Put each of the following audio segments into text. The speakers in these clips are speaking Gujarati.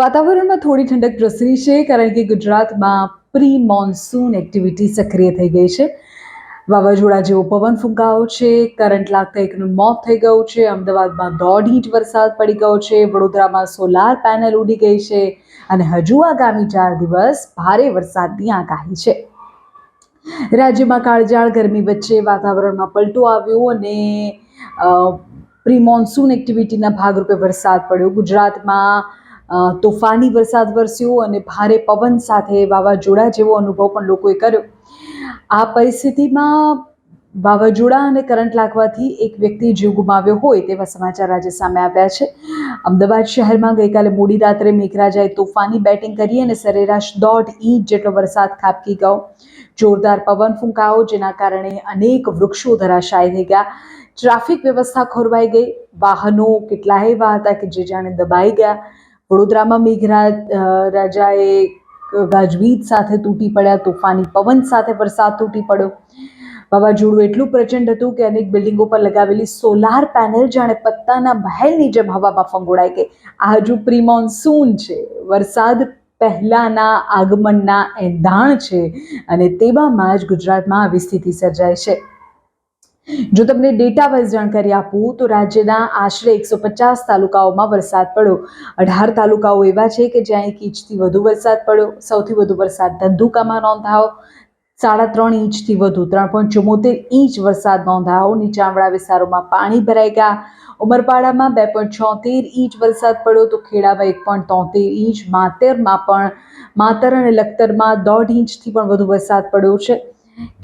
વાતાવરણમાં થોડી ઠંડક પ્રસરી છે કારણ કે ગુજરાતમાં પ્રી મોન્સૂન એક્ટિવિટી સક્રિય થઈ ગઈ છે. વાવાઝોડા જેવો પવન ફૂંકાયો છે, કરંટ લાગતા એકનું મોત થઈ ગયું છે, અમદાવાદમાં 1.5 ઇંચ વરસાદ પડી ગયો છે, વડોદરામાં સોલાર પેનલ ઉડી ગઈ છે અને હજુ આગામી 4 દિવસ ભારે વરસાદની આગાહી છે. રાજ્યમાં કાળઝાળ ગરમી વચ્ચે વાતાવરણમાં પલટો આવ્યો અને પ્રી મોન્સૂન એક્ટિવિટીના ભાગરૂપે વરસાદ પડ્યો. ગુજરાતમાં તોફાની વરસાદ વરસ્યો અને ભારે પવન સાથે વાવાઝોડા જેવો અનુભવ પણ લોકોએ કર્યો. આ પરિસ્થિતિમાં વાવાઝોડા અને કરંટ લાગવાથી એક વ્યક્તિએ જીવ ગુમાવ્યો હોય તેવા સમાચાર આજે સામે આવ્યા છે. અમદાવાદ શહેરમાં ગઈકાલે મોડી રાત્રે મેઘરાજાએ તોફાની બેટિંગ કરી અને સરેરાશ 1.5 ઇંચ જેટલો વરસાદ ખાબકી ગયો. જોરદાર પવન ફૂંકાયો, જેના કારણે અનેક વૃક્ષો ધરાશાયી થઈ ગયા. ટ્રાફિક વ્યવસ્થા ખોરવાઈ ગઈ. વાહનો કેટલાય એવા હતા કે જે જાણે દબાઈ ગયા. વડોદરામાં મેઘરાજાએ ગાજવીજ સાથે તૂટી પડ્યા. તોફાની પવન સાથે વરસાદ તૂટી પડ્યો. વાવાઝોડું એટલું પ્રચંડ હતું કે અનેક બિલ્ડિંગો પર લગાવેલી સોલાર પેનલ જાણે પત્તાના મહેલની જેમ હવામાં ફંગોળાઈ ગઈ. આ હજુ પ્રી મોન્સૂન છે, વરસાદ પહેલાના આગમનના એંધાણ છે અને તેવામાં જ ગુજરાતમાં આવી સ્થિતિ સર્જાય છે. જો તમને ડેટા વાઇઝ જાણકારી આપું તો રાજ્યના આશરે 150 તાલુકાઓમાં વરસાદ પડ્યો. 18 તાલુકાઓ એવા છે કે જ્યાં 1 ઇંચથી વધુ વરસાદ પડ્યો. સૌથી વધુ વરસાદ ધંધુકામાં નોંધાયો, 3.5 ઇંચથી વધુ 3.74 ઇંચ વરસાદ નોંધાયો. નીચાણવાળા વિસ્તારોમાં પાણી ભરાઈ ગયા. ઉમરપાડામાં 2.76 ઇંચ વરસાદ પડ્યો તો ખેડામાં 1.73 ઇંચ, માતર અને લખતરમાં 1.5 ઇંચથી પણ વધુ વરસાદ પડ્યો છે.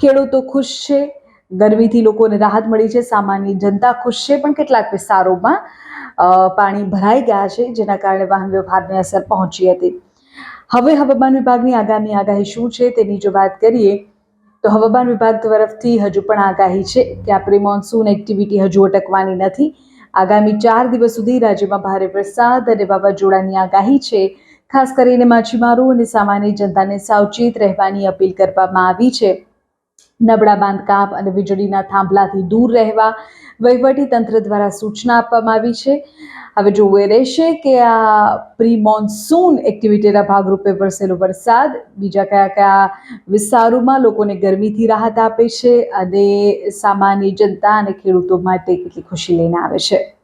ખેડૂતો ખુશ છે, ગરમીથી લોકોને રાહત મળી છે. સામાન્ય જનતા ખુશ છે, પણ કેટલાક વિસ્તારોમાં પાણી ભરાઈ ગયા છે, જેના કારણે વાહન વ્યવહારને અસર પહોંચી હતી. હવે હવામાન વિભાગની આગામી આગાહી શું છે તેની જો વાત કરીએ તો હવામાન વિભાગ તરફથી હજુ પણ આગાહી છે કે આ પ્રી મોન્સૂન એક્ટિવિટી હજુ અટકવાની નથી. આગામી 4 દિવસ સુધી રાજ્યમાં ભારે વરસાદ અને વાવાઝોડાની આગાહી છે. ખાસ કરીને માછીમારો અને સામાન્ય જનતાને સાવચેત રહેવાની અપીલ કરવામાં આવી છે. નબળા બાંધકામ અને વીજળીના થાંભલાથી દૂર રહેવા વહીવટી તંત્ર દ્વારા સૂચના આપવામાં આવી છે. હવે જોવું એ રહેશે કે આ પ્રી મોન્સૂન એક્ટિવિટીના ભાગરૂપે વરસેલો વરસાદ બીજા કયા કયા વિસ્તારોમાં લોકોને ગરમીથી રાહત આપે છે અને સામાન્ય જનતા અને ખેડૂતો માટે કેટલી ખુશી લઈને આવે છે.